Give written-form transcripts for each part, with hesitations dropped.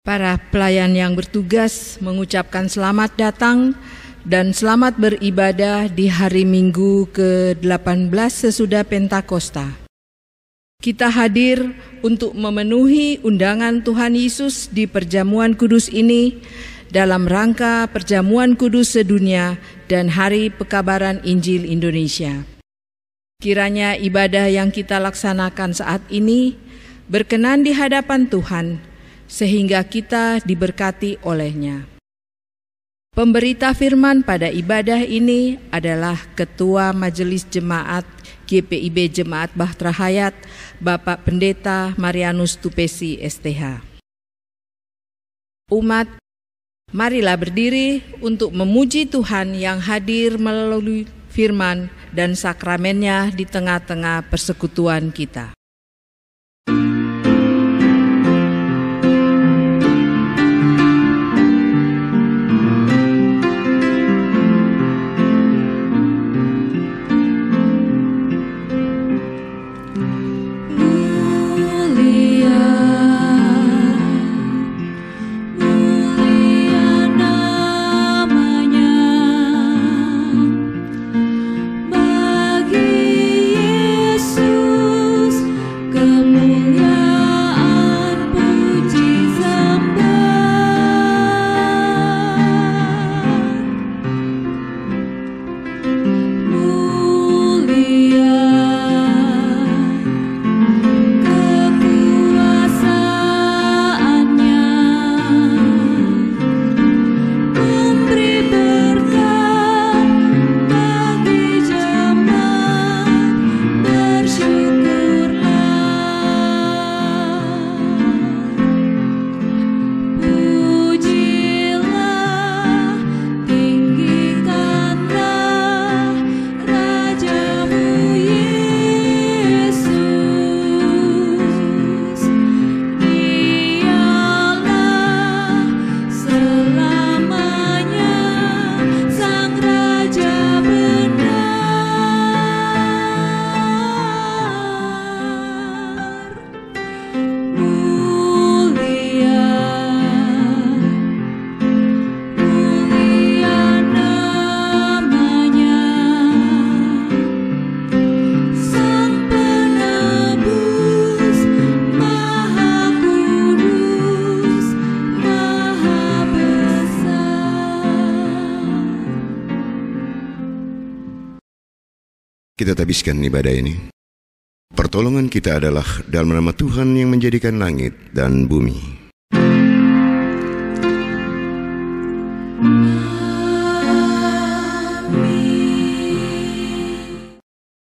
Para pelayan yang bertugas mengucapkan selamat datang dan selamat beribadah di hari Minggu ke-18 sesudah Pentakosta. Kita hadir untuk memenuhi undangan Tuhan Yesus di perjamuan kudus ini dalam rangka perjamuan kudus sedunia dan Hari Pekabaran Injil Indonesia. Kiranya ibadah yang kita laksanakan saat ini berkenan di hadapan Tuhan, sehingga kita diberkati olehnya. Pemberita firman pada ibadah ini adalah Ketua Majelis Jemaat GPIB Jemaat Bahtera Hayat, Bapak Pendeta Marianus Tupesi STH. Umat, marilah berdiri untuk memuji Tuhan yang hadir melalui firman dan sakramennya di tengah-tengah persekutuan kita. Kita habiskan ibadah ini. Pertolongan kita adalah dalam nama Tuhan yang menjadikan langit dan bumi.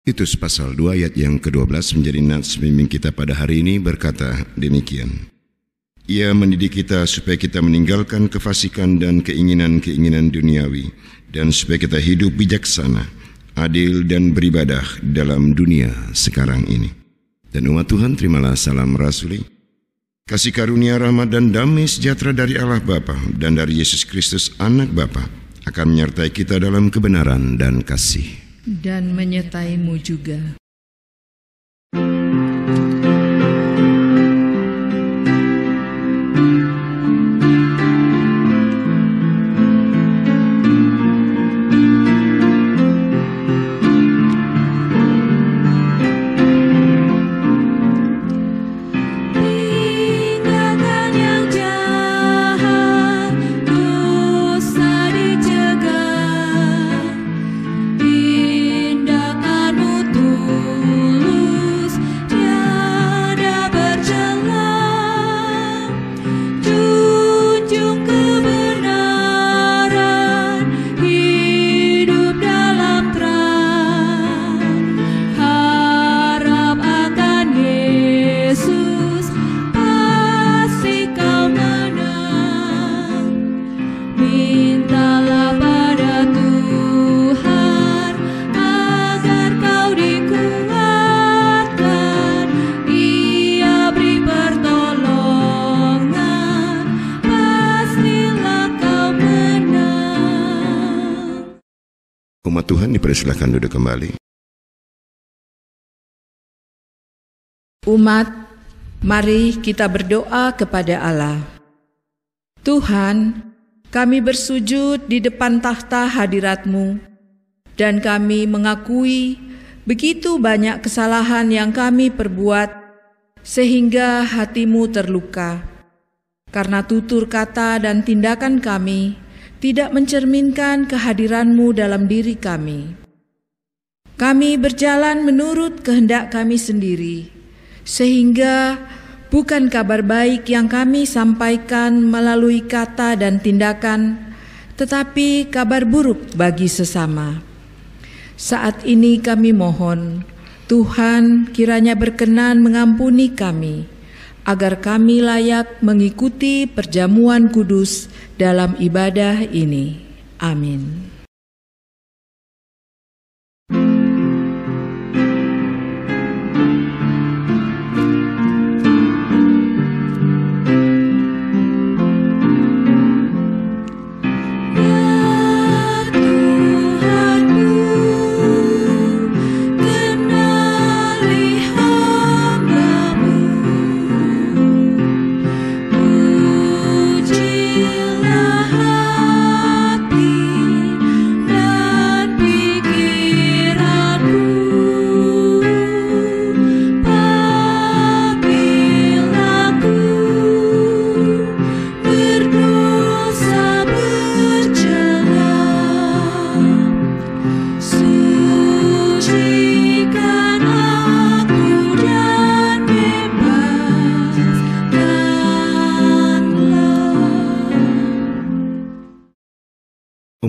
Itu pasal 2 ayat yang ke-12 menjadi nats bimbing kita pada hari ini berkata demikian. Ia mendidik kita supaya kita meninggalkan kefasikan dan keinginan-keinginan duniawi, dan supaya kita hidup bijaksana, adil dan beribadah dalam dunia sekarang ini. Dan umat Tuhan, terimalah salam rasuli. Kasih karunia, rahmat dan damai sejahtera dari Allah Bapa dan dari Yesus Kristus Anak Bapa akan menyertai kita dalam kebenaran dan kasih. Dan menyertaimu juga. Umat Tuhan dipersilakan duduk kembali. Umat, mari kita berdoa kepada Allah. Tuhan, kami bersujud di depan takhta hadirat-Mu, dan kami mengakui begitu banyak kesalahan yang kami perbuat, sehingga hati-Mu terluka. Karena tutur kata dan tindakan kami tidak mencerminkan kehadiran-Mu dalam diri kami. Kami berjalan menurut kehendak kami sendiri, sehingga bukan kabar baik yang kami sampaikan melalui kata dan tindakan, tetapi kabar buruk bagi sesama. Saat ini kami mohon, Tuhan kiranya berkenan mengampuni kami, agar kami layak mengikuti perjamuan kudus dalam ibadah ini. Amin.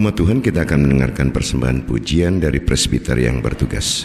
Umat Tuhan, kita akan mendengarkan persembahan pujian dari presbiter yang bertugas.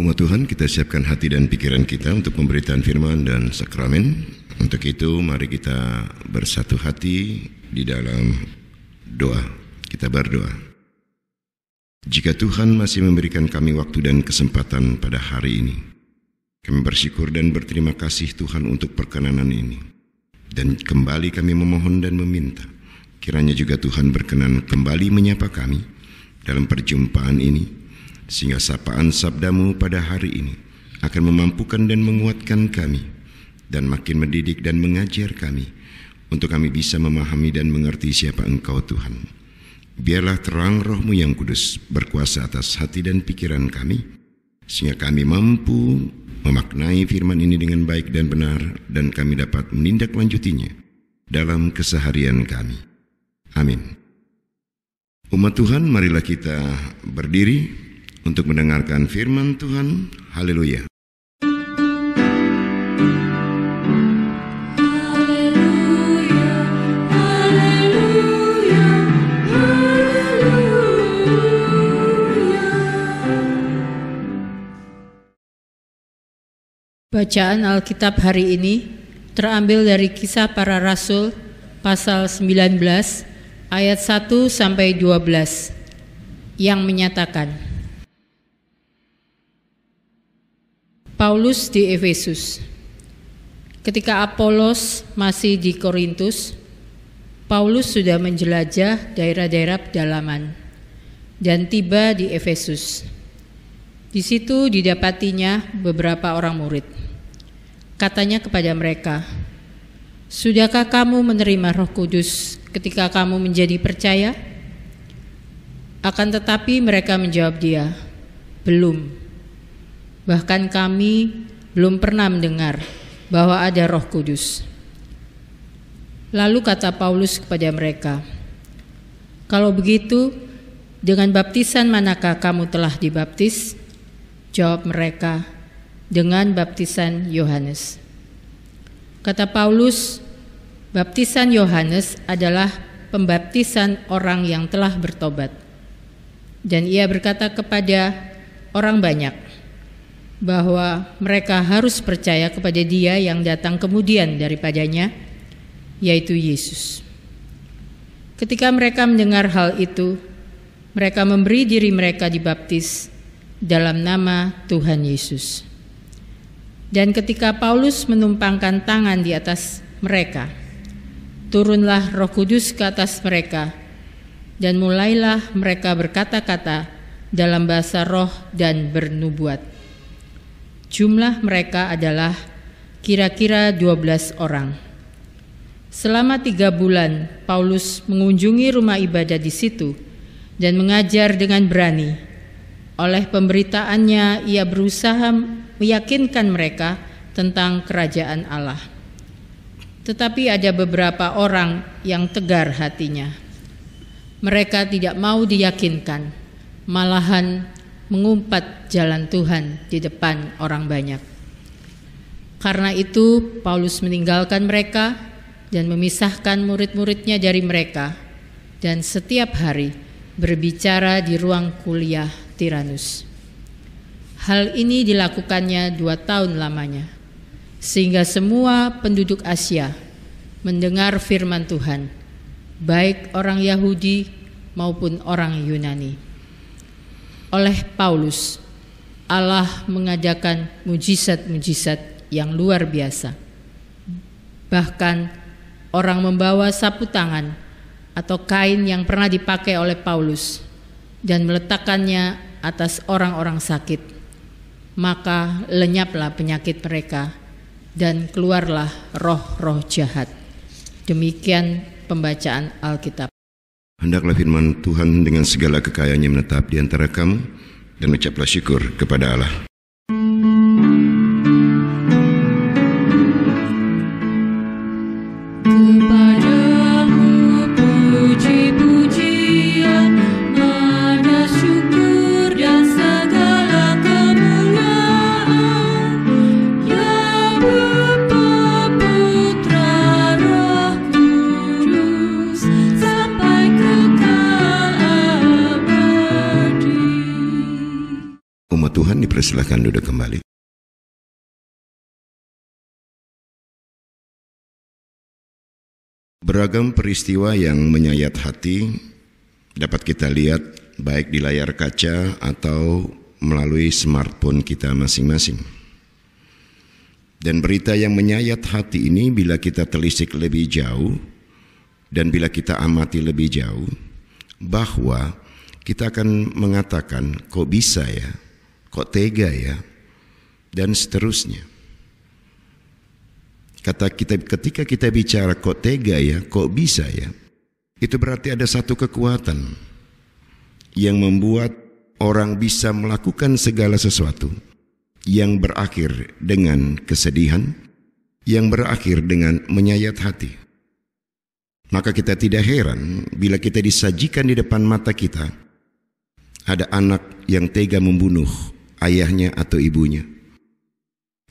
Umat Tuhan, kita siapkan hati dan pikiran kita untuk pemberitaan firman dan sakramen. Untuk itu, mari kita bersatu hati di dalam doa. Kita berdoa. Jika Tuhan masih memberikan kami waktu dan kesempatan pada hari ini, Kami bersyukur dan berterima kasih Tuhan untuk perkenanan ini. Dan kembali kami memohon dan meminta, kiranya juga Tuhan berkenan kembali menyapa kami dalam perjumpaan ini, sehingga sapaan sabdamu pada hari ini akan memampukan dan menguatkan kami, dan makin mendidik dan mengajar kami, untuk kami bisa memahami dan mengerti siapa Engkau Tuhan. Biarlah terang Roh-Mu yang kudus berkuasa atas hati dan pikiran kami, sehingga kami mampu memaknai firman ini dengan baik dan benar, dan kami dapat menindaklanjutinya dalam keseharian kami. Amin. Umat Tuhan, marilah kita berdiri untuk mendengarkan firman Tuhan. Haleluya. Bacaan Alkitab hari ini terambil dari Kisah Para Rasul pasal 19 ayat 1 sampai 12 yang menyatakan, Paulus di Efesus. Ketika Apolos masih di Korintus, Paulus sudah menjelajah daerah-daerah pedalaman dan tiba di Efesus. Di situ didapatinya beberapa orang murid. Katanya kepada mereka, "Sudahkah kamu menerima Roh Kudus ketika kamu menjadi percaya?" Akan tetapi mereka menjawab dia, "Belum. Bahkan kami belum pernah mendengar bahwa ada Roh Kudus." Lalu kata Paulus kepada mereka, "Kalau begitu, dengan baptisan manakah kamu telah dibaptis?" Jawab mereka, "Dengan baptisan Yohanes." Kata Paulus, baptisan Yohanes adalah pembaptisan orang yang telah bertobat. Dan ia berkata kepada orang banyak bahwa mereka harus percaya kepada Dia yang datang kemudian daripadanya, yaitu Yesus. Ketika mereka mendengar hal itu, mereka memberi diri mereka dibaptis dalam nama Tuhan Yesus. Dan ketika Paulus menumpangkan tangan di atas mereka, turunlah Roh Kudus ke atas mereka, dan mulailah mereka berkata-kata dalam bahasa roh dan bernubuat. Jumlah mereka adalah kira-kira 12 orang. Selama 3 bulan, Paulus mengunjungi rumah ibadah di situ dan mengajar dengan berani. Oleh pemberitaannya, ia berusaha meyakinkan mereka tentang kerajaan Allah. Tetapi ada beberapa orang yang tegar hatinya. Mereka tidak mau diyakinkan, malahan mengumpat jalan Tuhan di depan orang banyak. Karena itu, Paulus meninggalkan mereka dan memisahkan murid-muridnya dari mereka, dan setiap hari berbicara di ruang kuliah Tiranus. Hal ini dilakukannya 2 tahun lamanya, sehingga semua penduduk Asia mendengar firman Tuhan, baik orang Yahudi maupun orang Yunani. Oleh Paulus, Allah mengadakan mujizat-mujizat yang luar biasa. Bahkan orang membawa sapu tangan atau kain yang pernah dipakai oleh Paulus dan meletakkannya atas orang-orang sakit, maka lenyaplah penyakit mereka dan keluarlah roh-roh jahat. Demikian pembacaan Alkitab. Hendaklah firman Tuhan dengan segala kekayaannya menetap di antara kamu, dan ucaplah syukur kepada Allah. Tuhan, dipersilakan duduk kembali. Beragam peristiwa yang menyayat hati dapat kita lihat baik di layar kaca atau melalui smartphone kita masing-masing. Dan berita yang menyayat hati ini bila kita telisik lebih jauh dan bila kita amati lebih jauh, bahwa kita akan mengatakan, kok bisa ya, kok tega ya, dan seterusnya. Ketika kita bicara kok tega ya, kok bisa ya, itu berarti ada satu kekuatan yang membuat orang bisa melakukan segala sesuatu yang berakhir dengan kesedihan, yang berakhir dengan menyayat hati. Maka kita tidak heran bila kita disajikan di depan mata kita ada anak yang tega membunuh ayahnya atau ibunya.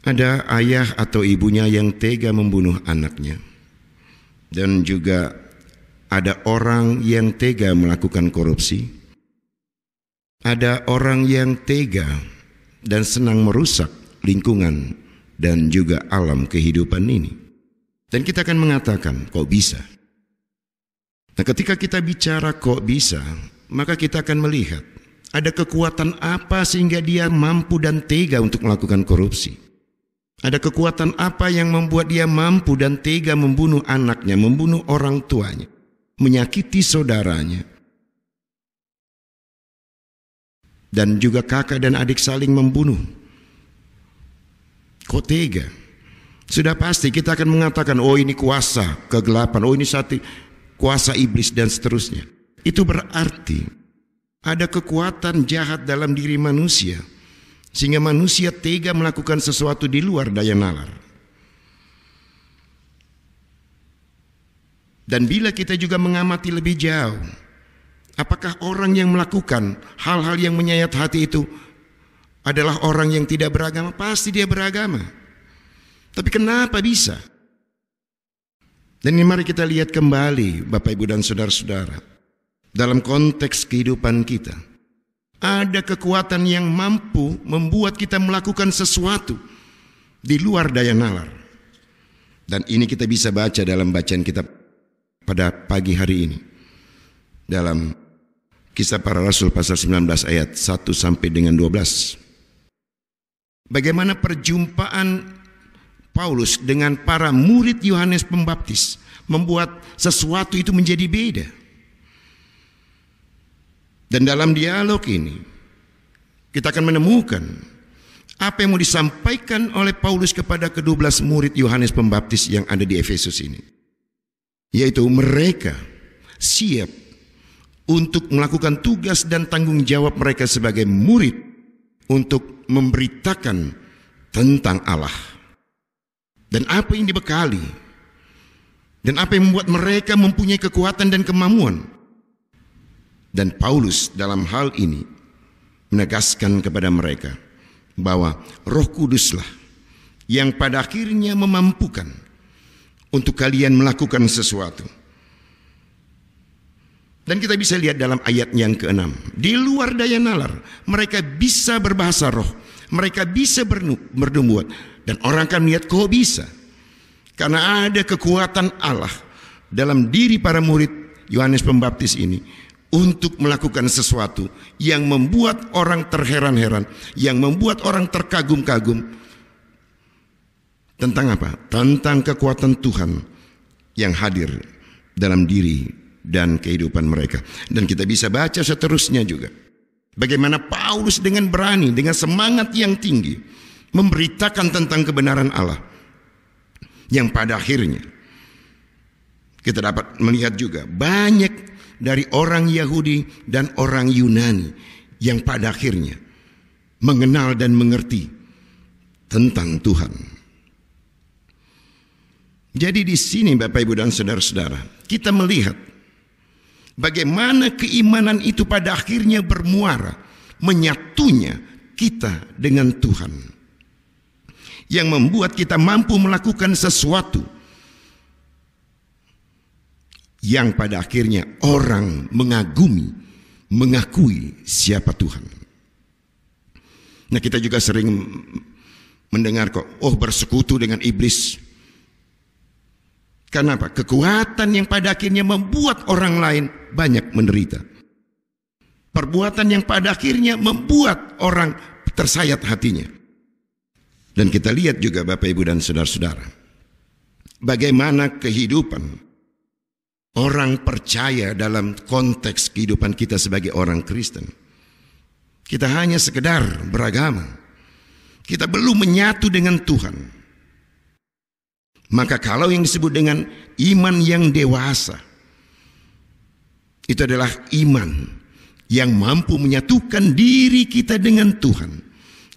Ada ayah atau ibunya yang tega membunuh anaknya. Dan juga ada orang yang tega melakukan korupsi. Ada orang yang tega dan senang merusak lingkungan dan juga alam kehidupan ini. Dan kita akan mengatakan, kok bisa? Nah, ketika kita bicara kok bisa, maka kita akan melihat ada kekuatan apa sehingga dia mampu dan tega untuk melakukan korupsi. Ada kekuatan apa yang membuat dia mampu dan tega membunuh anaknya, membunuh orang tuanya, menyakiti saudaranya. Dan juga kakak dan adik saling membunuh. Kok tega? Sudah pasti kita akan mengatakan, oh ini kuasa kegelapan, oh ini kuasa iblis dan seterusnya. Itu berarti ada kekuatan jahat dalam diri manusia, sehingga manusia tega melakukan sesuatu di luar daya nalar. Dan bila kita juga mengamati lebih jauh, apakah orang yang melakukan hal-hal yang menyayat hati itu adalah orang yang tidak beragama? Pasti dia beragama. Tapi kenapa bisa? Dan ini mari kita lihat kembali, Bapak, Ibu, dan saudara-saudara, dalam konteks kehidupan kita. Ada kekuatan yang mampu membuat kita melakukan sesuatu di luar daya nalar. Dan ini kita bisa baca dalam bacaan kita pada pagi hari ini. Dalam Kisah Para Rasul pasal 19 ayat 1 sampai dengan 12. Bagaimana perjumpaan Paulus dengan para murid Yohanes Pembaptis membuat sesuatu itu menjadi beda. Dan dalam dialog ini kita akan menemukan apa yang mau disampaikan oleh Paulus kepada ke-12 murid Yohanes Pembaptis yang ada di Efesus ini. Yaitu mereka siap untuk melakukan tugas dan tanggung jawab mereka sebagai murid untuk memberitakan tentang Allah. Dan apa yang dibekali dan apa yang membuat mereka mempunyai kekuatan dan kemampuan. Dan Paulus dalam hal ini menegaskan kepada mereka bahwa Roh Kuduslah yang pada akhirnya memampukan untuk kalian melakukan sesuatu. Dan kita bisa lihat dalam ayat yang ke-6, di luar daya nalar mereka bisa berbahasa roh, mereka bisa bernubuat, dan orang akan melihat kok bisa, karena ada kekuatan Allah dalam diri para murid Yohanes Pembaptis ini untuk melakukan sesuatu yang membuat orang terheran-heran, yang membuat orang terkagum-kagum. Tentang apa? Tentang kekuatan Tuhan yang hadir dalam diri dan kehidupan mereka. Dan kita bisa baca seterusnya juga. Bagaimana Paulus dengan berani, dengan semangat yang tinggi, memberitakan tentang kebenaran Allah. Yang pada akhirnya kita dapat melihat juga banyak dari orang Yahudi dan orang Yunani yang pada akhirnya mengenal dan mengerti tentang Tuhan. Jadi di sini Bapak, Ibu, dan saudara-saudara, kita melihat bagaimana keimanan itu pada akhirnya bermuara menyatunya kita dengan Tuhan, yang membuat kita mampu melakukan sesuatu yang pada akhirnya orang mengagumi, mengakui siapa Tuhan. Nah, kita juga sering mendengar kok, oh bersekutu dengan iblis. Karena apa? Kekuatan yang pada akhirnya membuat orang lain banyak menderita. Perbuatan yang pada akhirnya membuat orang tersayat hatinya. Dan kita lihat juga Bapak Ibu dan saudara-saudara, bagaimana kehidupan orang percaya dalam konteks kehidupan kita sebagai orang Kristen. Kita hanya sekedar beragama. Kita belum menyatu dengan Tuhan. Maka kalau yang disebut dengan iman yang dewasa, itu adalah iman yang mampu menyatukan diri kita dengan Tuhan,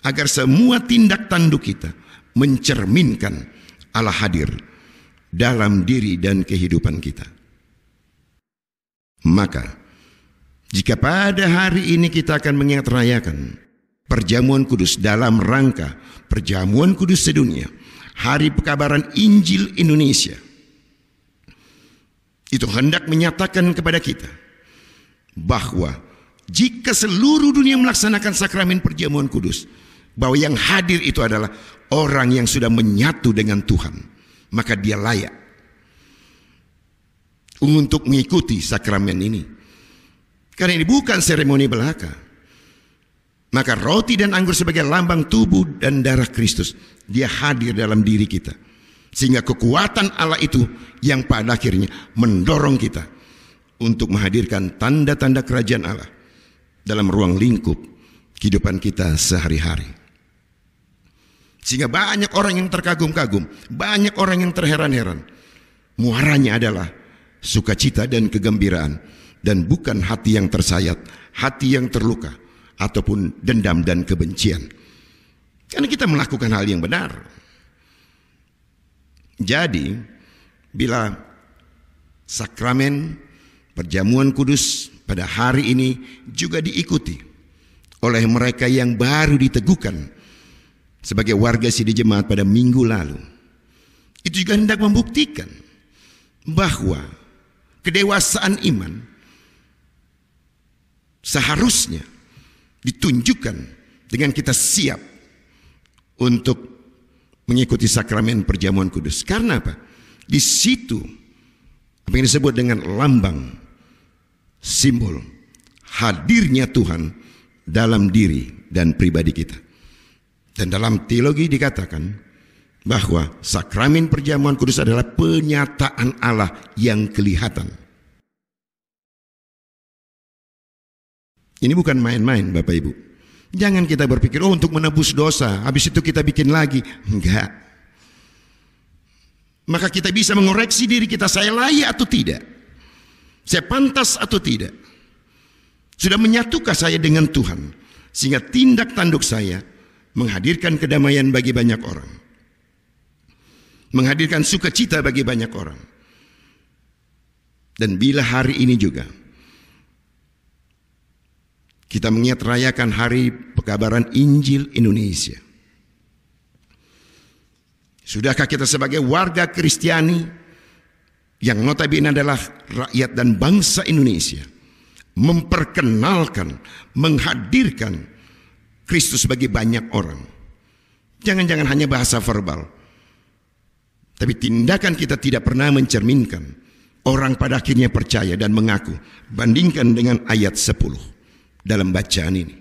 agar semua tindak tanduk kita mencerminkan Allah hadir dalam diri dan kehidupan kita. Maka, jika pada hari ini kita akan mengingat rayakan perjamuan kudus dalam rangka perjamuan kudus sedunia, Hari Pekabaran Injil Indonesia, itu hendak menyatakan kepada kita bahwa jika seluruh dunia melaksanakan sakramen perjamuan kudus, bahwa yang hadir itu adalah orang yang sudah menyatu dengan Tuhan, maka dia layak untuk mengikuti sakramen ini. Karena ini bukan seremoni belaka. Maka roti dan anggur sebagai lambang tubuh dan darah Kristus, dia hadir dalam diri kita. Sehingga kekuatan Allah itu yang pada akhirnya mendorong kita untuk menghadirkan tanda-tanda kerajaan Allah dalam ruang lingkup kehidupan kita sehari-hari. Sehingga banyak orang yang terkagum-kagum, banyak orang yang terheran-heran. Muaranya adalah sukacita dan kegembiraan, dan bukan hati yang tersayat, hati yang terluka, ataupun dendam dan kebencian. Karena kita melakukan hal yang benar. Jadi, bila sakramen perjamuan kudus pada hari ini juga diikuti oleh mereka yang baru diteguhkan sebagai warga Sidih Jemaat pada minggu lalu, itu juga hendak membuktikan bahwa kedewasaan iman seharusnya ditunjukkan dengan kita siap untuk mengikuti sakramen perjamuan kudus. Karena apa? Di situ apa yang disebut dengan lambang, simbol hadirnya Tuhan dalam diri dan pribadi kita. Dan dalam teologi dikatakan bahwa sakramen perjamuan kudus adalah penyataan Allah yang kelihatan. Ini bukan main-main Bapak Ibu. Jangan kita berpikir, oh untuk menebus dosa, habis itu kita bikin lagi. Enggak. Maka kita bisa mengoreksi diri kita, saya layak atau tidak? Saya pantas atau tidak? Sudah menyatukah saya dengan Tuhan? Sehingga tindak tanduk saya menghadirkan kedamaian bagi banyak orang, menghadirkan sukacita bagi banyak orang. Dan bila hari ini juga kita mengingat rayakan Hari Pekabaran Injil Indonesia, sudahkah kita sebagai warga Kristiani yang notabene adalah rakyat dan bangsa Indonesia memperkenalkan, menghadirkan Kristus bagi banyak orang? Jangan-jangan hanya bahasa verbal, tapi tindakan kita tidak pernah mencerminkan orang pada akhirnya percaya dan mengaku. Bandingkan dengan ayat 10 dalam bacaan ini.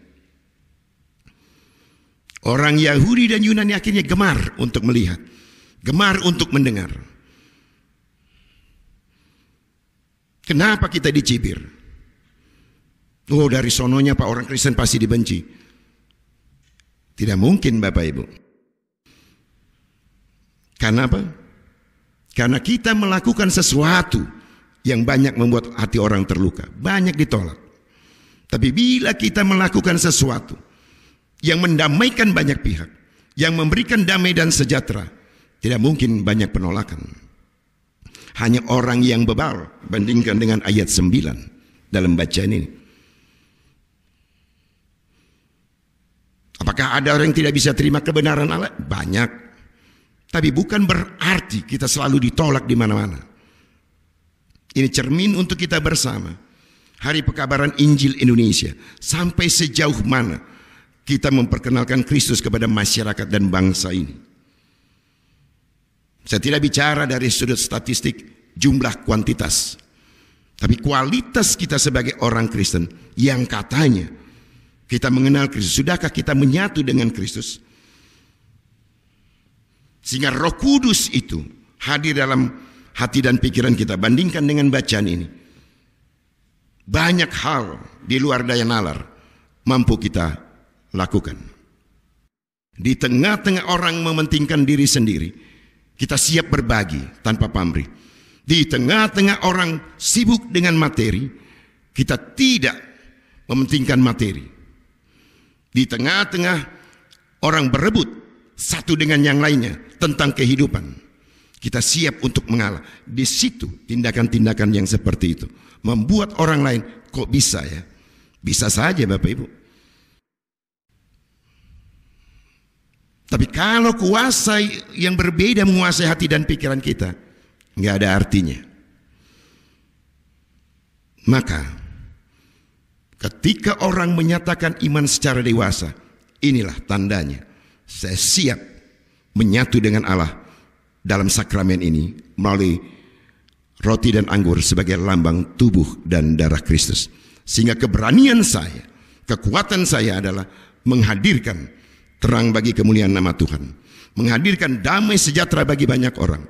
Orang Yahudi dan Yunani akhirnya gemar untuk melihat, gemar untuk mendengar. Kenapa kita dicibir? Oh, dari sononya Pak, orang Kristen pasti dibenci. Tidak mungkin Bapak Ibu. Karena apa? Karena kita melakukan sesuatu yang banyak membuat hati orang terluka, banyak ditolak. Tapi bila kita melakukan sesuatu yang mendamaikan banyak pihak, yang memberikan damai dan sejahtera, tidak mungkin banyak penolakan. Hanya orang yang bebal, bandingkan dengan ayat 9 dalam bacaan ini. Apakah ada orang yang tidak bisa terima kebenaran Allah? Banyak. Tapi bukan berarti kita selalu ditolak di mana-mana. Ini cermin untuk kita bersama. Hari Pekabaran Injil Indonesia. Sampai sejauh mana kita memperkenalkan Kristus kepada masyarakat dan bangsa ini. Saya tidak bicara dari sudut statistik jumlah kuantitas. Tapi kualitas kita sebagai orang Kristen yang katanya kita mengenal Kristus. Sudahkah kita menyatu dengan Kristus? Sehingga Roh Kudus itu hadir dalam hati dan pikiran kita. Bandingkan dengan bacaan ini. Banyak hal di luar daya nalar mampu kita lakukan. Di tengah-tengah orang mementingkan diri sendiri, kita siap berbagi tanpa pamrih. Di tengah-tengah orang sibuk dengan materi, kita tidak mementingkan materi. Di tengah-tengah orang berebut satu dengan yang lainnya tentang kehidupan, kita siap untuk mengalah. Di situ tindakan-tindakan yang seperti itu membuat orang lain, kok bisa ya? Bisa saja Bapak Ibu. Tapi kalau kuasa yang berbeda menguasai hati dan pikiran kita, nggak ada artinya. Maka ketika orang menyatakan iman secara dewasa, inilah tandanya. Saya siap menyatu dengan Allah dalam sakramen ini melalui roti dan anggur sebagai lambang tubuh dan darah Kristus. Sehingga keberanian saya, kekuatan saya adalah menghadirkan terang bagi kemuliaan nama Tuhan, menghadirkan damai sejahtera bagi banyak orang,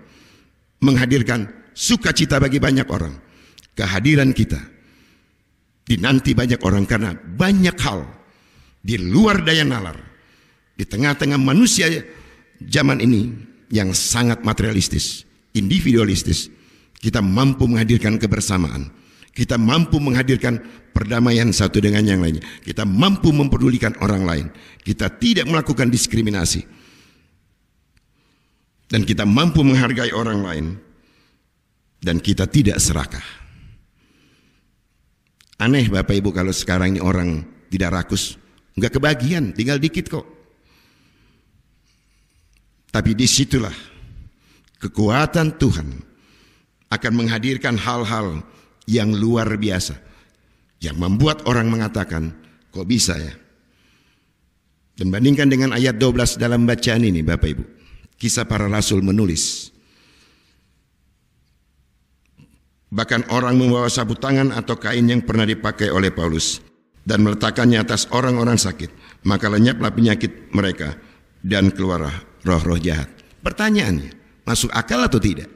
menghadirkan sukacita bagi banyak orang. Kehadiran kita dinanti banyak orang karena banyak hal di luar daya nalar, di tengah-tengah manusia zaman ini yang sangat materialistis, individualistis. Kita mampu menghadirkan kebersamaan. Kita mampu menghadirkan perdamaian satu dengan yang lainnya. Kita mampu mempedulikan orang lain. Kita tidak melakukan diskriminasi. Dan kita mampu menghargai orang lain. Dan kita tidak serakah. Aneh Bapak Ibu kalau sekarang ini orang tidak rakus. Enggak kebagian, tinggal dikit kok. Tapi disitulah kekuatan Tuhan akan menghadirkan hal-hal yang luar biasa, yang membuat orang mengatakan, kok bisa ya? Dan bandingkan dengan ayat 12 dalam bacaan ini Bapak Ibu. Kisah Para Rasul menulis, bahkan orang membawa sabut tangan atau kain yang pernah dipakai oleh Paulus dan meletakkannya atas orang-orang sakit, maka lenyaplah penyakit mereka dan keluarlah roh-roh jahat. Pertanyaannya, masuk akal atau tidak?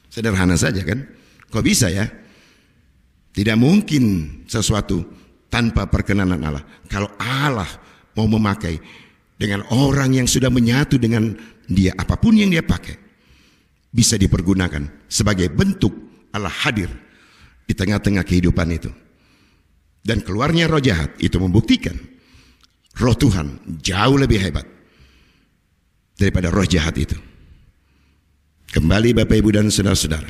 Sederhana saja kan? Kok bisa ya? Tidak mungkin sesuatu tanpa perkenanan Allah. Kalau Allah mau memakai dengan orang yang sudah menyatu dengan dia, apapun yang dia pakai bisa dipergunakan sebagai bentuk Allah hadir di tengah-tengah kehidupan itu. Dan keluarnya roh jahat itu membuktikan roh Tuhan jauh lebih hebat daripada roh jahat itu. Kembali Bapak Ibu dan saudara-saudara,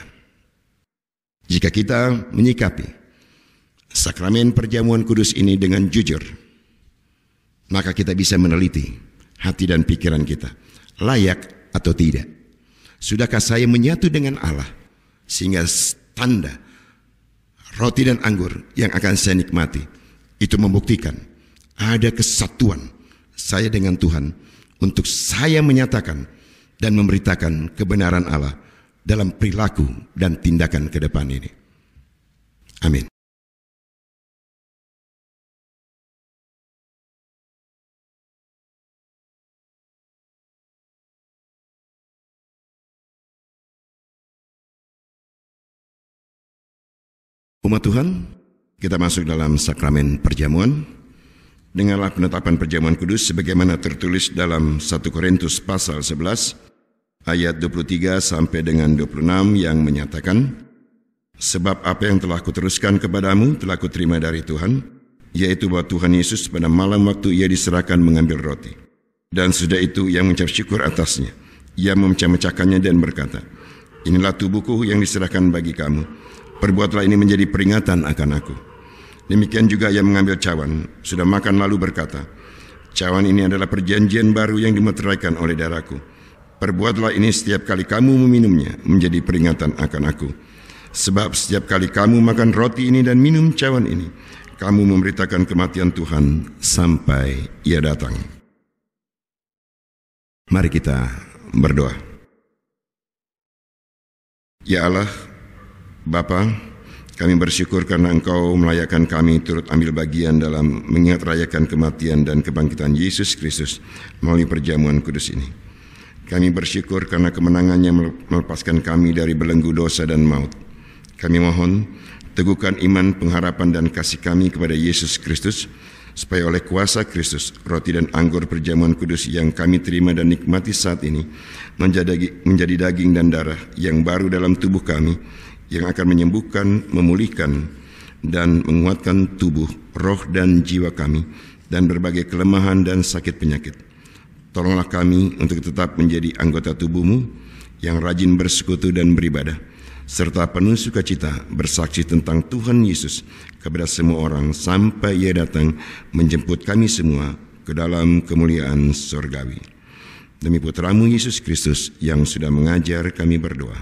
jika kita menyikapi sakramen perjamuan kudus ini dengan jujur, maka kita bisa meneliti hati dan pikiran kita, layak atau tidak. Sudahkah saya menyatu dengan Allah sehingga tanda roti dan anggur yang akan saya nikmati itu membuktikan ada kesatuan saya dengan Tuhan untuk saya menyatakan dan memberitakan kebenaran Allah dalam perilaku dan tindakan ke depan ini. Amin. Umat Tuhan, kita masuk dalam sakramen perjamuan. Dengarlah penetapan perjamuan kudus sebagaimana tertulis dalam 1 Korintus pasal 11 ayat 23 sampai dengan 26 yang menyatakan, sebab apa yang telah kuteruskan kepadamu telah kuterima dari Tuhan, yaitu bahwa Tuhan Yesus pada malam waktu ia diserahkan mengambil roti. Dan sudah itu ia mengucap syukur atasnya. Ia memecah-mecahkannya dan berkata, inilah tubuhku yang diserahkan bagi kamu. Perbuatlah ini menjadi peringatan akan aku. Demikian juga ia mengambil cawan, sudah makan lalu berkata, cawan ini adalah perjanjian baru yang dimeteraikan oleh darahku. Perbuatlah ini setiap kali kamu meminumnya menjadi peringatan akan aku. Sebab setiap kali kamu makan roti ini dan minum cawan ini, kamu memberitakan kematian Tuhan sampai ia datang. Mari kita berdoa. Ya Allah, Bapa, kami bersyukur karena Engkau melayakkan kami turut ambil bagian dalam mengingat rayakan kematian dan kebangkitan Yesus Kristus melalui perjamuan kudus ini. Kami bersyukur karena kemenangannya melepaskan kami dari belenggu dosa dan maut. Kami mohon, teguhkan iman, pengharapan dan kasih kami kepada Yesus Kristus, supaya oleh kuasa Kristus, roti dan anggur perjamuan kudus yang kami terima dan nikmati saat ini, menjadi daging dan darah yang baru dalam tubuh kami, yang akan menyembuhkan, memulihkan, dan menguatkan tubuh, roh dan jiwa kami, dan berbagai kelemahan dan sakit penyakit. Tolonglah kami untuk tetap menjadi anggota tubuh-Mu yang rajin bersekutu dan beribadah, serta penuh sukacita bersaksi tentang Tuhan Yesus kepada semua orang sampai Ia datang menjemput kami semua ke dalam kemuliaan surgawi. Demi Putra-Mu Yesus Kristus yang sudah mengajar, kami berdoa.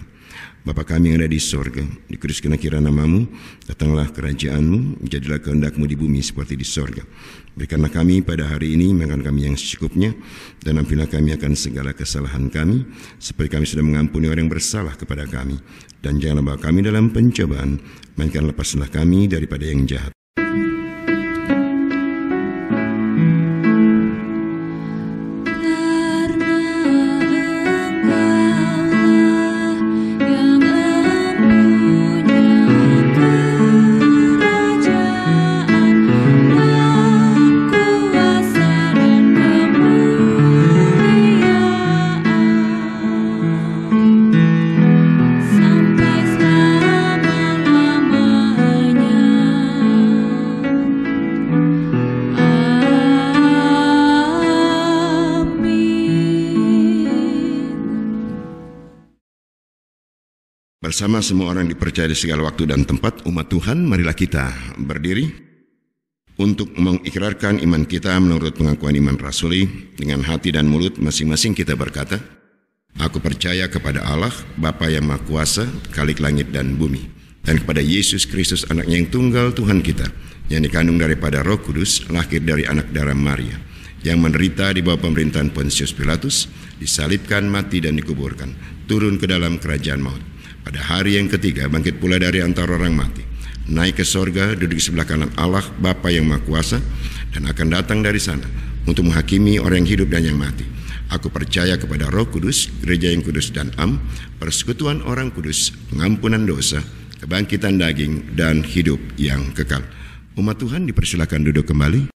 Bapa kami yang ada di sorga, dikuduskanlah kiranya nama-Mu, datanglah kerajaan-Mu, jadilah kehendak-Mu di bumi seperti di sorga. Berikanlah kami pada hari ini makan kami yang secukupnya, dan ampunilah kami akan segala kesalahan kami, seperti kami sudah mengampuni orang yang bersalah kepada kami. Dan janganlah bawa kami dalam pencobaan, melainkan lepaslah kami daripada yang jahat. Bersama semua orang dipercaya di segala waktu dan tempat, umat Tuhan, marilah kita berdiri untuk mengikrarkan iman kita menurut pengakuan iman rasuli. Dengan hati dan mulut masing-masing kita berkata, aku percaya kepada Allah, Bapa yang Maha Kuasa, Khalik langit dan bumi, dan kepada Yesus Kristus, anaknya yang tunggal Tuhan kita, yang dikandung daripada Roh Kudus, lahir dari anak darah Maria, yang menderita di bawah pemerintahan Pontius Pilatus, disalibkan, mati dan dikuburkan, turun ke dalam kerajaan maut. Pada hari yang ketiga bangkit pula dari antara orang mati, naik ke sorga, duduk di sebelah kanan Allah Bapa yang Maha Kuasa, dan akan datang dari sana untuk menghakimi orang yang hidup dan yang mati. Aku percaya kepada Roh Kudus, gereja yang kudus dan persekutuan orang kudus, pengampunan dosa, kebangkitan daging, dan hidup yang kekal. Umat Tuhan dipersilakan duduk kembali.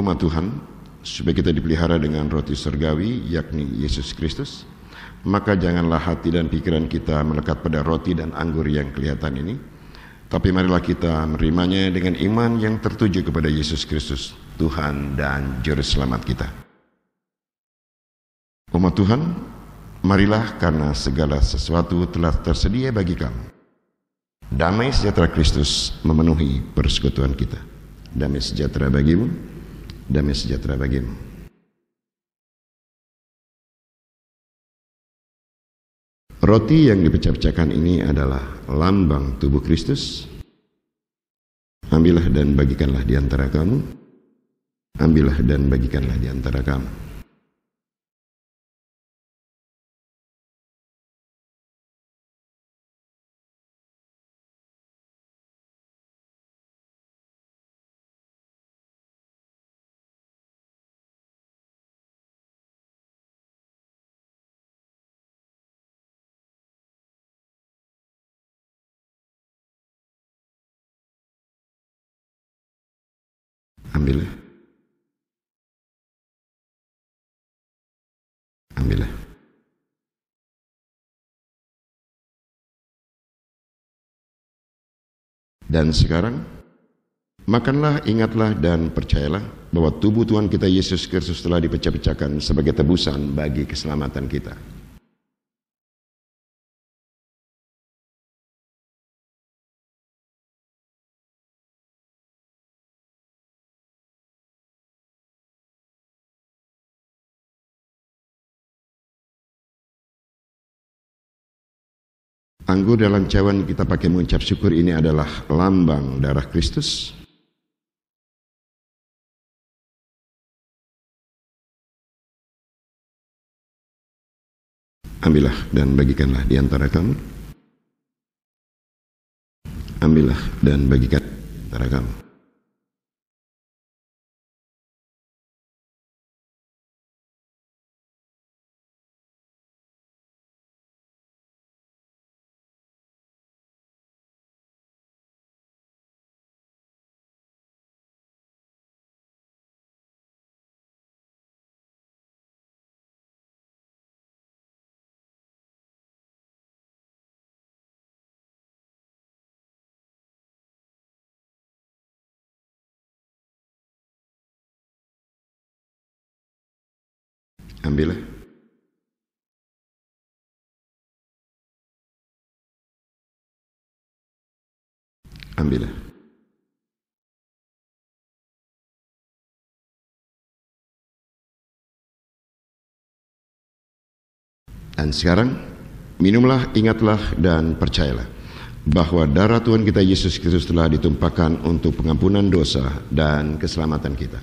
Umat Tuhan, supaya kita dipelihara dengan roti surgawi, yakni Yesus Kristus, maka janganlah hati dan pikiran kita melekat pada roti dan anggur yang kelihatan ini, tapi marilah kita menerimanya dengan iman yang tertuju kepada Yesus Kristus, Tuhan dan Juru Selamat kita. Umat Tuhan, marilah karena segala sesuatu telah tersedia bagi kamu. Damai sejahtera Kristus memenuhi persekutuan kita. Damai sejahtera bagimu, damai sejahtera bagimu. Roti yang dipecah-pecahkan ini adalah lambang tubuh Kristus. Ambillah dan bagikanlah di antara kamu. Ambillah dan bagikanlah di antara kamu. Ambillah. Ambillah. Dan sekarang, makanlah, ingatlah, dan percayalah bahwa tubuh Tuhan kita Yesus Kristus telah dipecah-pecahkan sebagai tebusan bagi keselamatan kita. Anggur dalam cawan kita pakai mengucap syukur ini adalah lambang darah Kristus. Ambillah dan bagikanlah di antara kamu. Ambillah dan bagikan di antara kamu. Ambillah. Ambillah. Dan sekarang, minumlah, ingatlah, dan percayalah bahwa darah Tuhan kita Yesus Kristus telah ditumpahkan untuk pengampunan dosa dan keselamatan kita.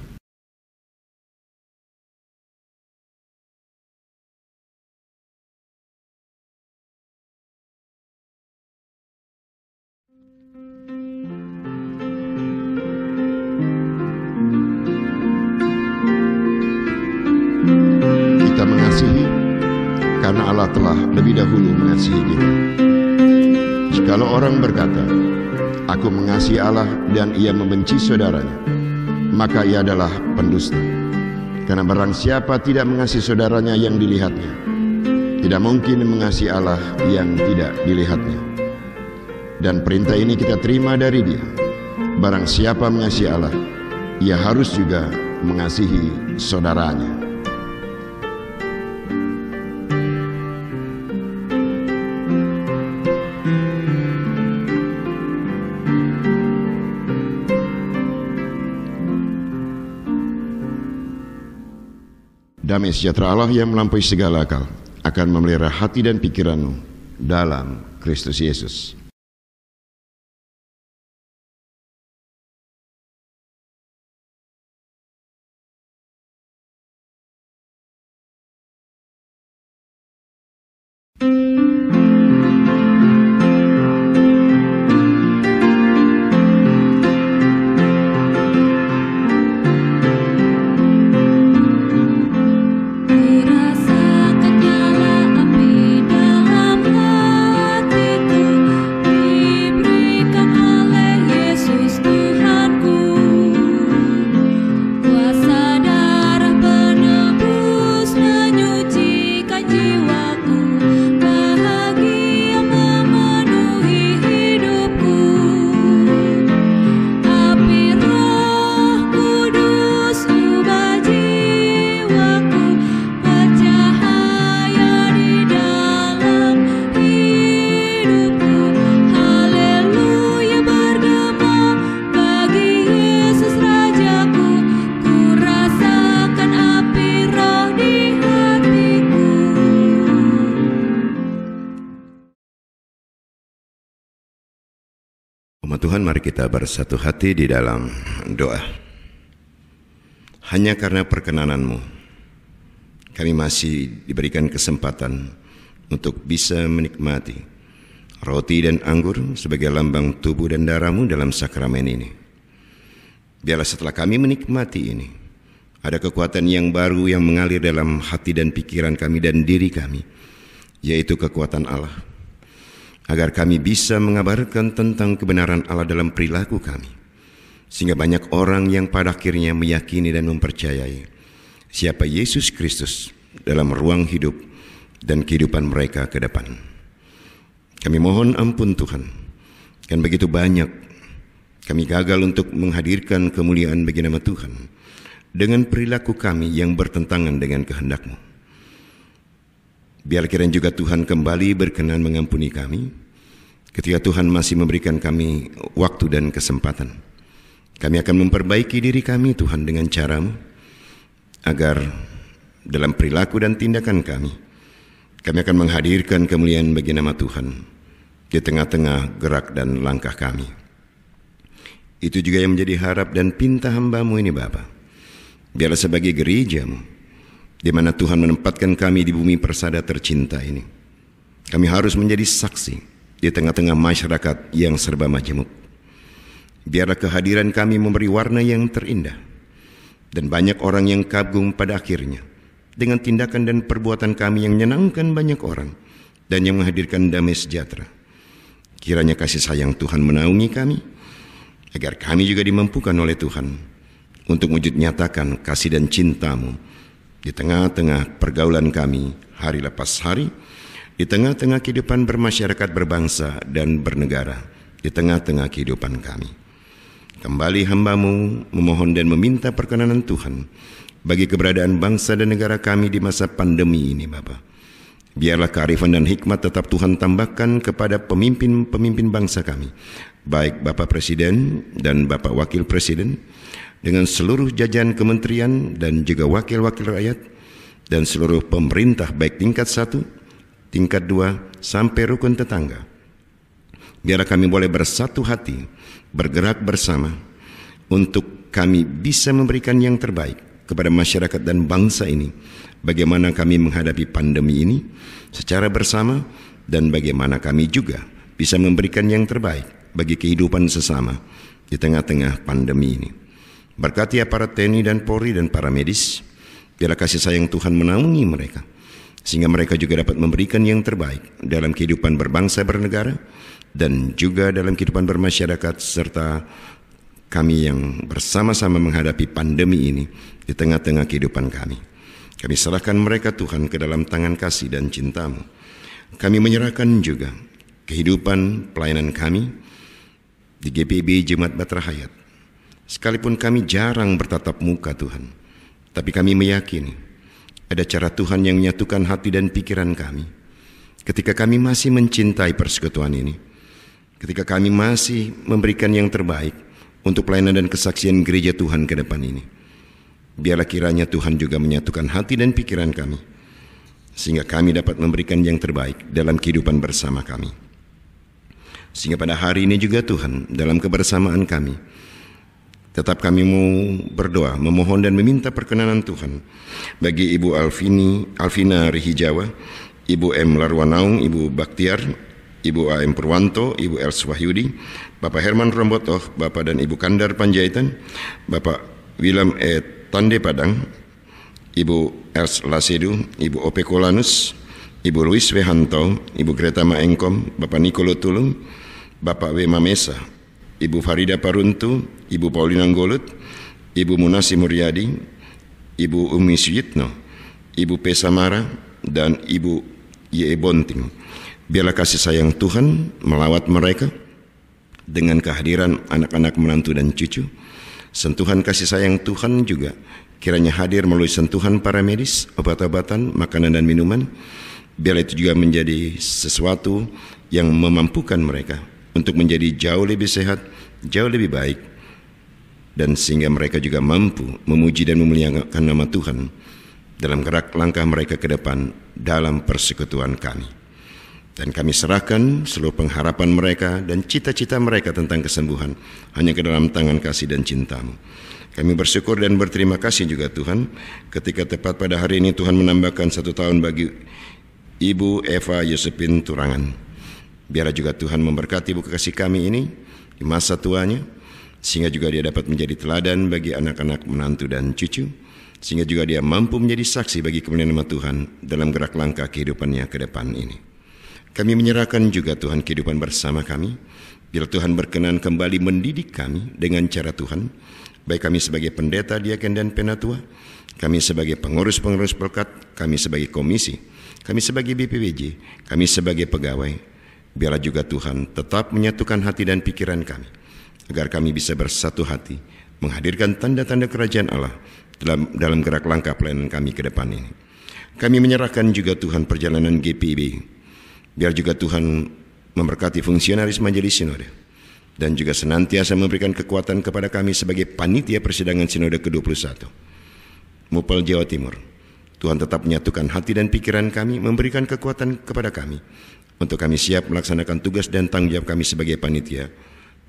Kita mengasihi karena Allah telah lebih dahulu mengasihi kita. Jikalau orang berkata, "Aku mengasihi Allah," dan ia membenci saudaranya, maka ia adalah pendusta. Karena barang siapa tidak mengasihi saudaranya yang dilihatnya, tidak mungkin mengasihi Allah yang tidak dilihatnya. Dan perintah ini kita terima dari Dia. Barang siapa mengasihi Allah, ia harus juga mengasihi saudaranya. Damai sejahtera Allah yang melampaui segala akal akan memelihara hati dan pikiranmu dalam Kristus Yesus. Umat Tuhan, mari kita bersatu hati di dalam doa. Hanya karena perkenanan-Mu, kami masih diberikan kesempatan untuk bisa menikmati roti dan anggur sebagai lambang tubuh dan darah-Mu dalam sakramen ini. Biarlah setelah kami menikmati ini, ada kekuatan yang baru yang mengalir dalam hati dan pikiran kami dan diri kami, yaitu kekuatan Allah, agar kami bisa mengabarkan tentang kebenaran Allah dalam perilaku kami, sehingga banyak orang yang pada akhirnya meyakini dan mempercayai siapa Yesus Kristus dalam ruang hidup dan kehidupan mereka ke depan. Kami mohon ampun Tuhan, kan begitu banyak kami gagal untuk menghadirkan kemuliaan bagi nama Tuhan dengan perilaku kami yang bertentangan dengan kehendak-Mu. Biar kiranya juga Tuhan kembali berkenan mengampuni kami ketika Tuhan masih memberikan kami waktu dan kesempatan. Kami akan memperbaiki diri kami Tuhan dengan cara-Mu, agar dalam perilaku dan tindakan kami akan menghadirkan kemuliaan bagi nama Tuhan di tengah-tengah gerak dan langkah kami. Itu juga yang menjadi harap dan pinta hamba-Mu ini Bapa. Biarlah sebagai gereja-Mu, di mana Tuhan menempatkan kami di bumi persada tercinta ini, kami harus menjadi saksi di tengah-tengah masyarakat yang serba majemuk. Biarlah kehadiran kami memberi warna yang terindah, dan banyak orang yang kagum pada akhirnya dengan tindakan dan perbuatan kami yang menyenangkan banyak orang dan yang menghadirkan damai sejahtera. Kiranya kasih sayang Tuhan menaungi kami, agar kami juga dimampukan oleh Tuhan untuk wujud nyatakan kasih dan cinta-Mu di tengah-tengah pergaulan kami hari lepas hari, di tengah-tengah kehidupan bermasyarakat, berbangsa dan bernegara, di tengah-tengah kehidupan kami. Kembali hamba-Mu memohon dan meminta perkenanan Tuhan bagi keberadaan bangsa dan negara kami di masa pandemi ini Bapa. Biarlah kearifan dan hikmat tetap Tuhan tambahkan kepada pemimpin-pemimpin bangsa kami, baik Bapak Presiden dan Bapak Wakil Presiden, dengan seluruh jajaran kementerian dan juga wakil-wakil rakyat, dan seluruh pemerintah baik tingkat 1, tingkat 2, sampai rukun tetangga. Biarlah kami boleh bersatu hati, bergerak bersama, untuk kami bisa memberikan yang terbaik kepada masyarakat dan bangsa ini, bagaimana kami menghadapi pandemi ini secara bersama, dan bagaimana kami juga bisa memberikan yang terbaik bagi kehidupan sesama di tengah-tengah pandemi ini. Berkati aparat TNI dan Polri dan para medis, biarlah kasih sayang Tuhan menaungi mereka, sehingga mereka juga dapat memberikan yang terbaik dalam kehidupan berbangsa bernegara, dan juga dalam kehidupan bermasyarakat, serta kami yang bersama-sama menghadapi pandemi ini di tengah-tengah kehidupan kami. Kami serahkan mereka Tuhan ke dalam tangan kasih dan cinta-Mu. Kami menyerahkan juga kehidupan pelayanan kami di GPB Jemaat Batra Hayat. Sekalipun kami jarang bertatap muka Tuhan, tapi kami meyakini ada cara Tuhan yang menyatukan hati dan pikiran kami ketika kami masih mencintai persekutuan ini, ketika kami masih memberikan yang terbaik untuk pelayanan dan kesaksian gereja Tuhan ke depan ini. Biarlah kiranya Tuhan juga menyatukan hati dan pikiran kami, sehingga kami dapat memberikan yang terbaik dalam kehidupan bersama kami. Sehingga pada hari ini juga Tuhan, dalam kebersamaan kami, tetap kami mau berdoa, memohon dan meminta perkenanan Tuhan bagi Ibu Alvina Rihijawa, Ibu M. Larwanaung, Ibu Baktiar, Ibu A.M. Purwanto, Ibu Els Wahyudi, Bapak Herman Rombotoh, Bapak dan Ibu Kandar Panjaitan, Bapak William E. Tande Padang, Ibu Els Lasedu, Ibu Ope Kolanus, Ibu Luis Wehanto, Ibu Greta Maengkom, Bapak Nikolo Tulung, Bapak W. Mamesa, Ibu Farida Paruntu, Ibu Paulina Nggolut, Ibu Munasi Muryadi, Ibu Umi Suyitno, Ibu P. Samara, dan Ibu Y. Bonting. Biarlah kasih sayang Tuhan melawat mereka dengan kehadiran anak-anak, menantu dan cucu. Sentuhan kasih sayang Tuhan juga kiranya hadir melalui sentuhan para medis, obat-obatan, makanan dan minuman. Biarlah itu juga menjadi sesuatu yang memampukan mereka untuk menjadi jauh lebih sehat, jauh lebih baik, dan sehingga mereka juga mampu memuji dan memuliakan nama Tuhan dalam gerak langkah mereka ke depan dalam persekutuan kami. Dan kami serahkan seluruh pengharapan mereka dan cita-cita mereka tentang kesembuhan hanya ke dalam tangan kasih dan cinta-Mu. Kami bersyukur dan berterima kasih juga Tuhan, ketika tepat pada hari ini Tuhan menambahkan 1 tahun bagi Ibu Eva Yosepin Turangan. Biarlah juga Tuhan memberkati ibu kekasih kami ini di masa tuanya, sehingga juga dia dapat menjadi teladan bagi anak-anak, menantu dan cucu, sehingga juga dia mampu menjadi saksi bagi kemuliaan nama Tuhan dalam gerak langkah kehidupannya ke depan ini. Kami menyerahkan juga Tuhan kehidupan bersama kami, Bila Tuhan berkenan kembali mendidik kami dengan cara Tuhan, baik kami sebagai pendeta, diaken dan penatua, kami sebagai pengurus-pengurus pelkat, kami sebagai komisi, kami sebagai BPWJ, kami sebagai pegawai, biarlah juga Tuhan tetap menyatukan hati dan pikiran kami, agar kami bisa bersatu hati, menghadirkan tanda-tanda kerajaan Allah dalam gerak langkah pelayanan kami ke depan ini. Kami menyerahkan juga Tuhan perjalanan GPIB, biar juga Tuhan memberkati fungsionaris Majelis Sinode, dan juga senantiasa memberikan kekuatan kepada kami sebagai panitia persidangan Sinode ke-21. Mupel Jawa Timur, Tuhan tetap menyatukan hati dan pikiran kami, memberikan kekuatan kepada kami, untuk kami siap melaksanakan tugas dan tanggung jawab kami sebagai panitia,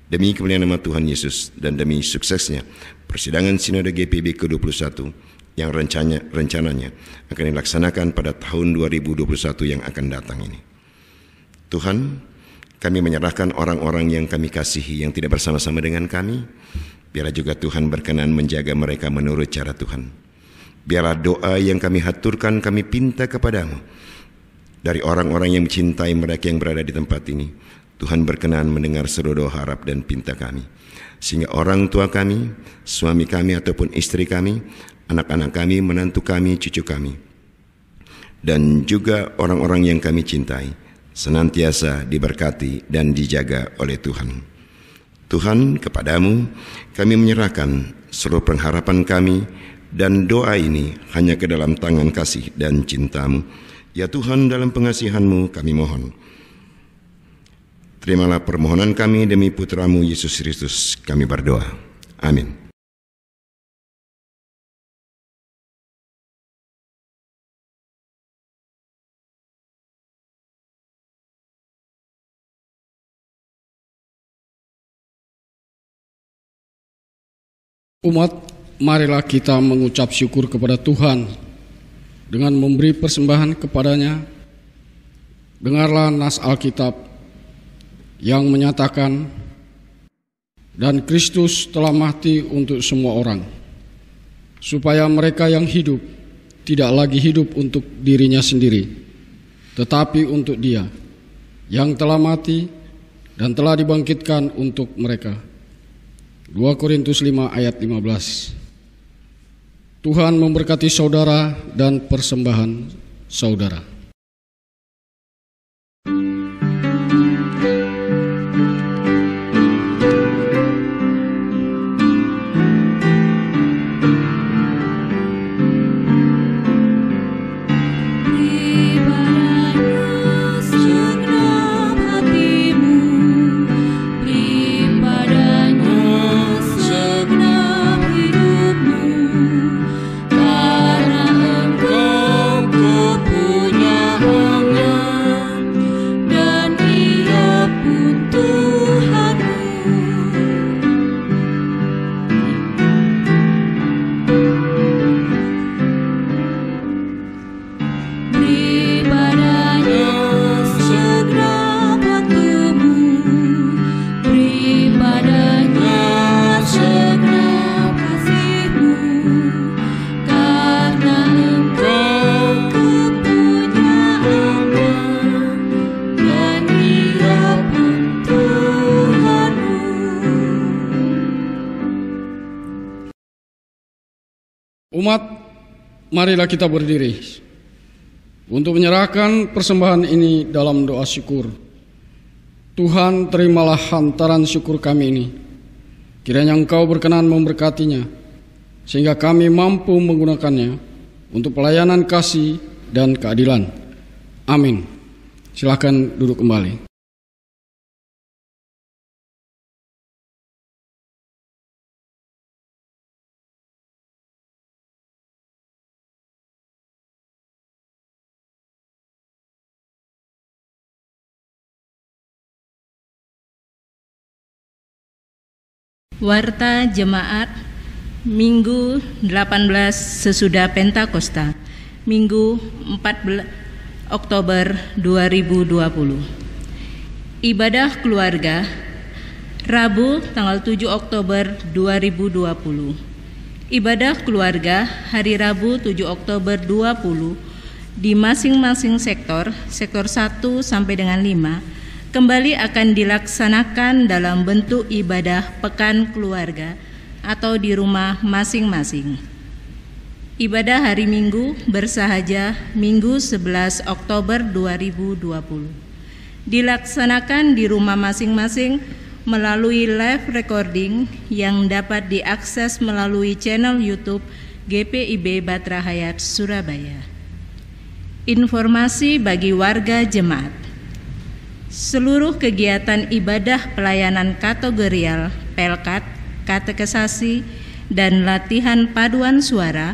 demi kemuliaan nama Tuhan Yesus dan demi suksesnya persidangan Sinode GPIB ke-21 yang rencananya akan dilaksanakan pada tahun 2021 yang akan datang ini. Tuhan, kami menyerahkan orang-orang yang kami kasihi yang tidak bersama-sama dengan kami. Biarlah juga Tuhan berkenan menjaga mereka menurut cara Tuhan. Biarlah doa yang kami haturkan, kami pinta kepadamu dari orang-orang yang mencintai mereka yang berada di tempat ini. Tuhan berkenan mendengar seru doa harap dan pinta kami, sehingga orang tua kami, suami kami ataupun istri kami, anak-anak kami, menantu kami, cucu kami, dan juga orang-orang yang kami cintai senantiasa diberkati dan dijaga oleh Tuhan. Tuhan, kepadamu kami menyerahkan seluruh pengharapan kami, dan doa ini hanya ke dalam tangan kasih dan cintamu. Ya Tuhan, dalam pengasihanmu kami mohon. Terimalah permohonan kami demi putramu Yesus Kristus, kami berdoa. Amin. Umat, marilah kita mengucap syukur kepada Tuhan dengan memberi persembahan kepadanya. Dengarlah nas Alkitab yang menyatakan, dan Kristus telah mati untuk semua orang, supaya mereka yang hidup tidak lagi hidup untuk dirinya sendiri, tetapi untuk Dia yang telah mati dan telah dibangkitkan untuk mereka. 2 Korintus 5 ayat 15. Tuhan memberkati saudara dan persembahan saudara. Umat, marilah kita berdiri untuk menyerahkan persembahan ini dalam doa syukur. Tuhan, terimalah hantaran syukur kami ini. Kiranya Engkau berkenan memberkatinya, sehingga kami mampu menggunakannya untuk pelayanan kasih dan keadilan. Amin. Silakan duduk kembali. Warta Jemaat Minggu 18 sesudah Pentakosta, Minggu 14 Oktober 2020. Ibadah keluarga Rabu tanggal 7 Oktober 2020. Ibadah keluarga hari Rabu 7 Oktober 2020 di masing-masing sektor 1 sampai dengan 5 kembali akan dilaksanakan dalam bentuk ibadah pekan keluarga atau di rumah masing-masing. Ibadah hari Minggu bersahaja Minggu 11 Oktober 2020 dilaksanakan di rumah masing-masing melalui live recording yang dapat diakses melalui channel YouTube GPIB Batra Hayat Surabaya. Informasi bagi warga jemaat. Seluruh kegiatan ibadah pelayanan kategorial, pelkat, katekesasi, dan latihan paduan suara,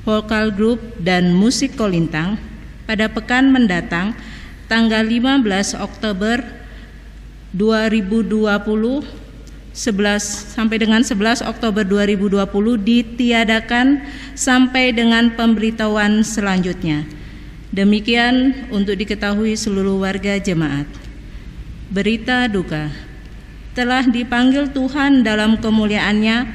vokal grup, dan musik kolintang pada pekan mendatang tanggal 15 Oktober 2020 sampai dengan 11 Oktober 2020 ditiadakan sampai dengan pemberitahuan selanjutnya. Demikian untuk diketahui seluruh warga jemaat. Berita duka. Telah dipanggil Tuhan dalam kemuliaannya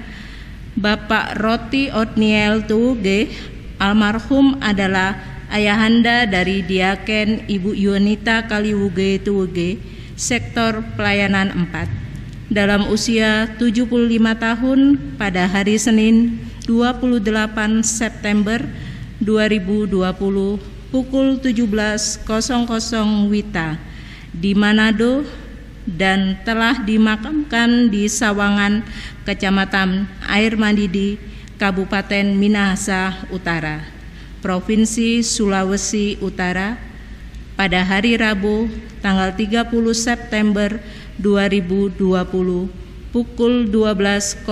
Bapak Roti Otniel Tuge, almarhum adalah ayahanda dari Diaken Ibu Yunita Kaliwuge Tuge, sektor pelayanan 4, dalam usia 75 tahun pada hari Senin 28 September 2020 pukul 17.00 WITA di Manado dan telah dimakamkan di Sawangan, Kecamatan Air Mandidi, Kabupaten Minahasa Utara, Provinsi Sulawesi Utara pada hari Rabu tanggal 30 September 2020 pukul 12.00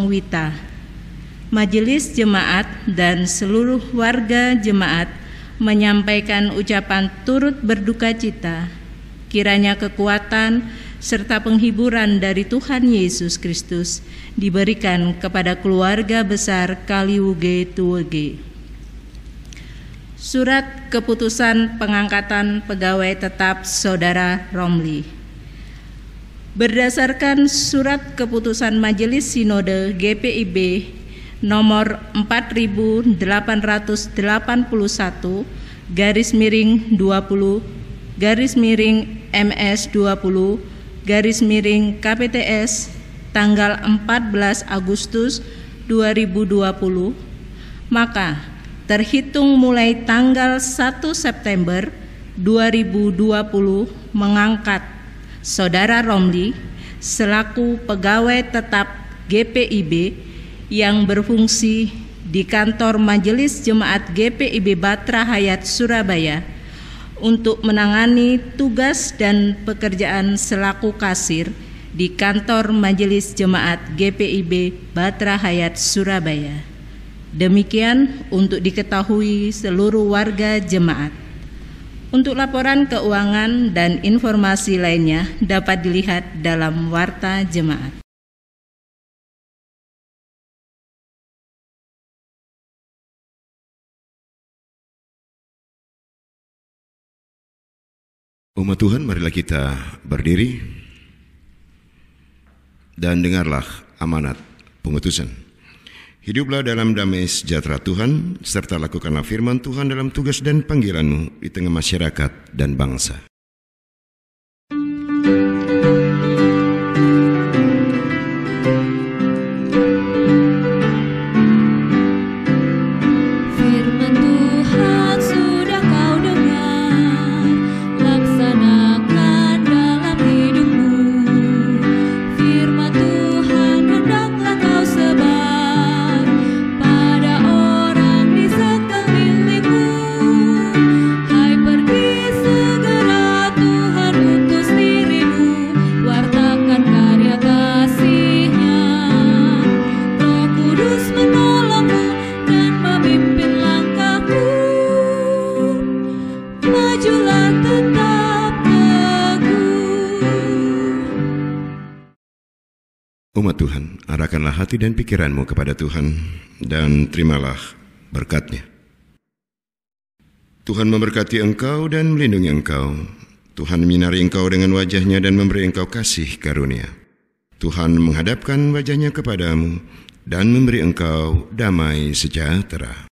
WITA. Majelis Jemaat dan seluruh warga jemaat menyampaikan ucapan turut berduka cita. Kiranya kekuatan serta penghiburan dari Tuhan Yesus Kristus diberikan kepada keluarga besar Kaliwuge Tuwege. Surat keputusan pengangkatan pegawai tetap Saudara Romli. Berdasarkan surat keputusan Majelis Sinode GPIB nomor 4880/20/MS20/KPTS tanggal 14 Agustus 2020, maka terhitung mulai tanggal 1 September 2020 mengangkat Saudara Romli selaku pegawai tetap GPIB yang berfungsi di kantor Majelis Jemaat GPIB Batra Hayat Surabaya untuk menangani tugas dan pekerjaan selaku kasir di kantor Majelis Jemaat GPIB Batra Hayat Surabaya. Demikian untuk diketahui seluruh warga jemaat. Untuk laporan keuangan dan informasi lainnya dapat dilihat dalam Warta Jemaat. Umat Tuhan, marilah kita berdiri dan dengarlah amanat pengutusan. Hiduplah dalam damai sejahtera Tuhan, serta lakukanlah firman Tuhan dalam tugas dan panggilanmu di tengah masyarakat dan bangsa. Umat Tuhan, arahkanlah hati dan pikiranmu kepada Tuhan dan terimalah berkat-Nya. Tuhan memberkati engkau dan melindungi engkau. Tuhan menyinari engkau dengan wajah-Nya dan memberi engkau kasih karunia. Tuhan menghadapkan wajah-Nya kepadamu dan memberi engkau damai sejahtera.